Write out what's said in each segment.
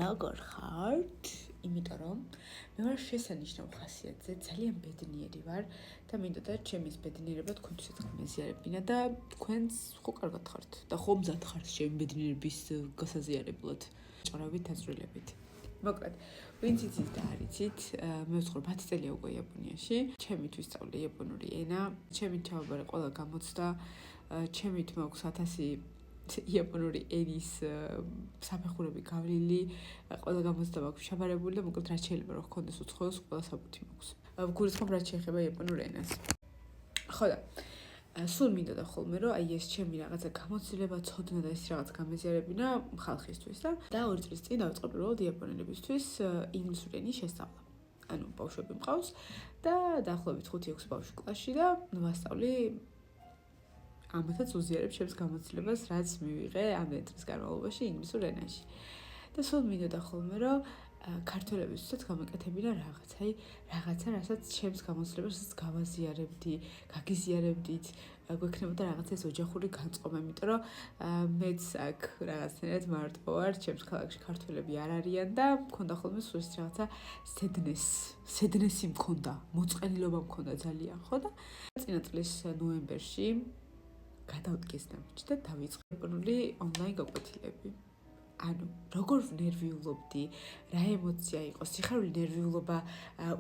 როგორ ხართ? იმიტომ რომ მე ვარ შესანიშნავ ხასიათზე, ძალიან ბედნიერი ვარ და მინდოდა ჩემი ბედნიერება თქვენთვისაც გამეზიარებინა და თქვენც ხო კარგად ხართ და ხო მზად ხართ ჩემი ბედნიერების გასაზიარებლად. ჭორავით დაწვრილებით. მოკლედ, ვინც იცით და არ იცით, მე ვცხოვრობ 10 წელია უკვე იაპონიაში. ჩემით ვისწავლე იაპონური ენა, ჩემით ჩავაბარე ყველა გამოცდა, ჩემით მაქვს 1000 იაპონური ენის საფეხურები გავლილი, ყველა გამოცდა მაქვს შაბარებული და მოკლედ რაც შეიძლება რომ გქონდეს უცხოელს ყველა საბუთი მაქვს. გულისხმობ რაც შეეხება იაპონურ ენას. ხო და სულ მინდოდა ხოლმე რომ აი ეს ჩემი რაღაცა გამოცდილება, ცოდნა და ეს რაღაც გამეზიარებინა ხალხისთვის და 2 წლის წინ დავიწყე პირველად იაპონელებისთვის ინგლისური ენის შესწავლა. ანუ ბავშვები მყავს და დაახლოებით 5-6 ბავშვი კლასში და ვასწავლი ამათაც უზიარებ ჩემს გამოცდილებას, რაც მივიღე ამდენი წლის განმავლობაში ინგლისურ ენაში. და სულ მინდოდა ხოლმე რომ ქართველებისთვისაც გამეკეთებინა რაღაცა, რასაც ჩემს გამოცდილებასაც გავაზიარებდი, გაგიზიარებდით, გვექნებოდა რაღაცა ეს ოჯახური განწყობა, იმიტომ რომ მეც აქ რაღაცნაირად მარტო ვარ, ჩემს ქალაქში ქართველები არ არიან და მქონდა ხოლმე სულ ის რაღაცა სედნესი მქონდა, მოწყენილობა მქონდა ძალიან, ხო და წინა წლის ნოემბერში გადავდგეს ნამიჯი და დავიწყე იაპონური ონლაინ გაკვეთილები. ანუ როგორ ნერვიულობდი, რა ემოცია იყო, სიხარული, ნერვიულობა,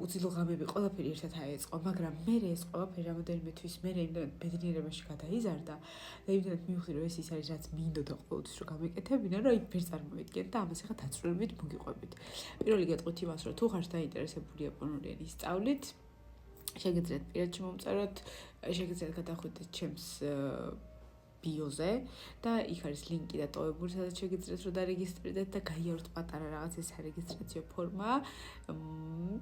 უძილო ღამები, ყველაფერი ერთად აეწყო, მაგრამ მე ეს ყველაფერი რამოდენიმე თვის მერე იმდენად ბედნიერებაში გადაიზარდა და იმდენად მივხვდი რომ ეს ის არის რაც მინდოდა ყოველთვის რომ გამეკეთებინა, რომ ვერ წარმოვიდგენთ და ამას ახლა დაწვრილებით მოგიყვებით. პირველი გეტყვით იმას, რომ თუ ხართ დაინტერესებული იაპონური ენის სწავლით, შეგიძლიათ პირადში მომწეროთ, შეგიძლიათ გადახვიდეთ ჩემს ბიოზე და იქ არის ლინკი დატოვებული, სადაც შეგიძლიათ რომ დარეგისტრირდეთ და გაიაროთ პატარა რაღაც ეს სარეგისტრაციო ფორმა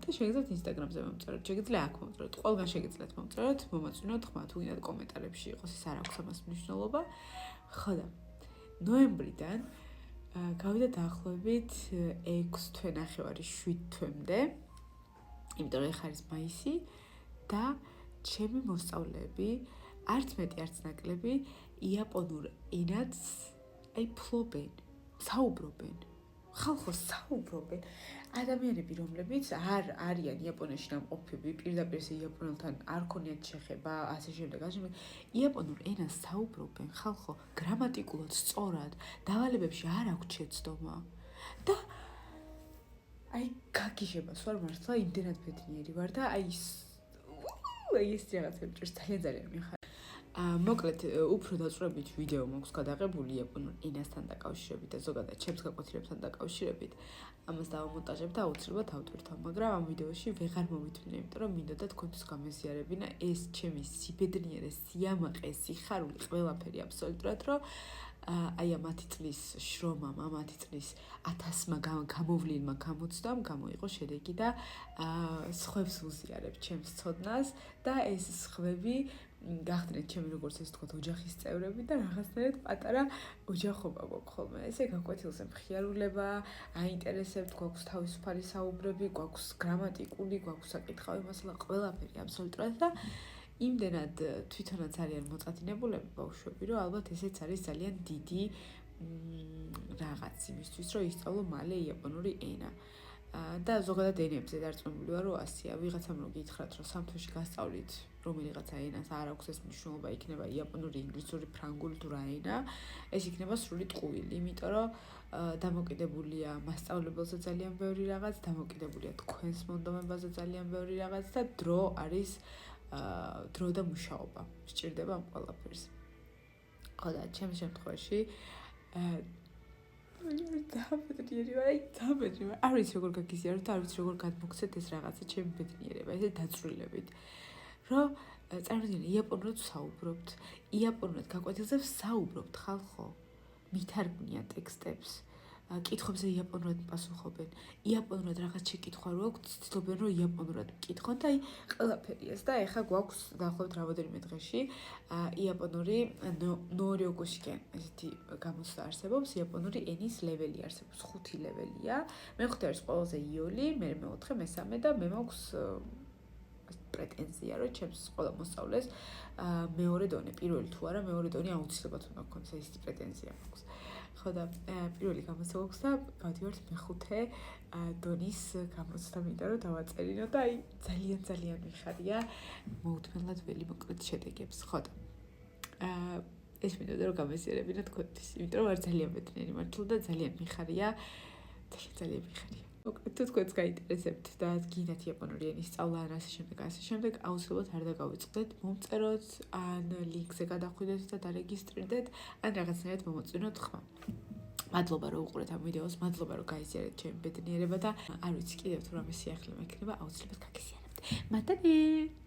და შეგიძლიათ ინსტაგრამზე მომწეროთ, შეგიძლიათ აქ მომწეროთ, ყველგან შეგიძლიათ მომწეროთ, მომაწვინოთ ხმა, თუ გინდათ კომენტარებში იყოს, ეს არ აქვს ამას მნიშვნელობა. ხო და ნოემბრიდან გავიდა დაახლოებით 6 თვე ნახევარი 7 თვემდე, იმიტომ რომ ეხლა არის მაისი და ჩემი მოსწავლეები არც მეტი არც ნაკლები იაპონურ ენას აი ფლობენ, საუბრობენ. ხალხო საუბრობენ. ადამიანები, რომლებიც არ არიან იაპონიაში დამყოფები, პირდაპირ იაპონელთან არ ქონიათ შეხება, ასე შემდეგ, იაპონურ ენას საუბრობენ, ხალხო, გრამატიკულად სწორად, დავალებებში არ აქვს შეცდომა. და აი გაგიჟებას ვარ მართლა, იმდენად ბედნიერი ვარ და აი ეს რაღაცები ჭირს ძალიან მიხარ. მოკლედ, უფრო დაწვრილებით ვიდეო მაქვს გადაღებული იაპონურ ენასთან დაკავშირებით და ზოგადად ჩემს გაკვეთილებთან დაკავშირებით. ამას დავამონტაჟებ და აუცილებლად ავტვირთავ, მაგრამ ამ ვიდეოში ვეღარ მოვითმინე, იმიტომ რომ მინდოდა თქვენთვის გამეზიარებინა ეს ჩემი სიბედნიერე, სიამაყე, სიხარული, ყველაფერი აბსოლუტურად, რომ აი ამ 10 წლის შრომამ, ამ 10 წლის 1000-მა გამოვლენმა გამოცდამ გამოიყო შედეგი და სხვებს ვუზიარებ ჩემს ცოდნას და ეს სხვები გახდნენ ჩემი როგორც ეს თქვა ოჯახის წევრები და რაღაცნაირად პატარა ოჯახობა გვაქვს ხოლმე. ესე გაკვეთილზე მხიარულება, აინტერესებთ, გვაქვს თავისუფალი საუბრები, გვაქვს გრამატიკული, გვაქვს საკითხავი მასალა, ყველაფერი აბსოლუტურად და იმდენად თვითონაც არიან მოწადინებულები ბავშვები, რომ ალბათ ესეც არის ძალიან დიდი რაღაც იმისთვის, რომ ისწავლო მალე იაპონური ენა. და ზოგადად ენებზე დარწმუნებული ვარ, რომ ასია. ვიღაცამ რო გითხრათ, რომ სამთვეში გასწავლით რომელიღაცა ენას, არ აქვს ეს მნიშვნელობა, იქნება იაპონური, ინგლისური, ფრანგული თუ რა ენა, ეს იქნება სრული ტყუილი, იმიტომ რომ დამოკიდებულია მასწავლებელზე ძალიან ბევრი რაღაც, დამოკიდებულია თქვენს მონდომებაზე ძალიან ბევრი რაღაც და დრო არის დრო და მუშაობა. სჭირდება ამ ყველაფერს. ხო და ჩემს შემთხვევაში დამბედნიერი ვარ, არ ვიცი როგორ გაგიზიაროთ, არ ვიცი როგორ გადმოგცეთ ეს რაღაცა ჩემი ბედნიერება, ესე დაწვრილებით. რომ წარმოიდგინე, იაპონურად საუბრობთ, იაპონურად გაკვეთილზე საუბრობთ, ხალხო, მითარგმნია ტექსტებს, კითხვებზე იაპონურად პასუხობენ, იაპონურად რაღაც შეკითხვა რო აქვს, ცდილობენ რომ იაპონურად მკითხონ და აი ყველაფერი ეს და ეხლა გვაქვს დაახლოებით რამოდენიმე დღეში იაპონური ნორიოგუშიკენ ესეთი გამოცდა არსებობს, იაპონური ენის ლეველი არსებობს, 5 ლეველია. მეხუთე არის ყველაზე იოლი, მე-4, მე-3 და მე მაქვს პრეტენზია, რომ ჩემს ყველა მოსწავლეს მეორე დონე, პირველი თუ არა, მეორე დონე აუცილებლად უნდა გქონდეს, ეს პრეტენზია მაქვს. ხო და პირველი გამოცდა გვაქვს და გავდივართ მეხუთე დონის გამოცდა, მინდა რომ დავაწერინო და აი ძალიან მიხარია მოუთმენლად ველი მოკრეთ შედეგებს, ხო და ეს მინდოდა რომ გამესიერებინა თქვენთვის, იმიტომ რომ არ ძალიან მეტნიერი მართლა და ძალიან მიხარია, ძალიან მიხარია. მოკლედ თუ თქვენს გაინტერესებთ და გინდათ იაპონური ენის სწავლა ან ასე შემდეგ, აუცილებლად არ დაგავიწყდეთ, მომწეროთ, ან ლინკზე გადახვიდეთ და დარეგისტრირდეთ, ან რაღაცნაირად მომოწინოთ ხმა. მადლობა რომ უყურეთ ამ ვიდეოს, მადლობა რომ გაიზიარეთ ჩემი ბედნიერება და არ ვიცი კიდევ თუ რამე სიახლე მექნება, აუცილებლად გაგიზიარებთ. მადლობა.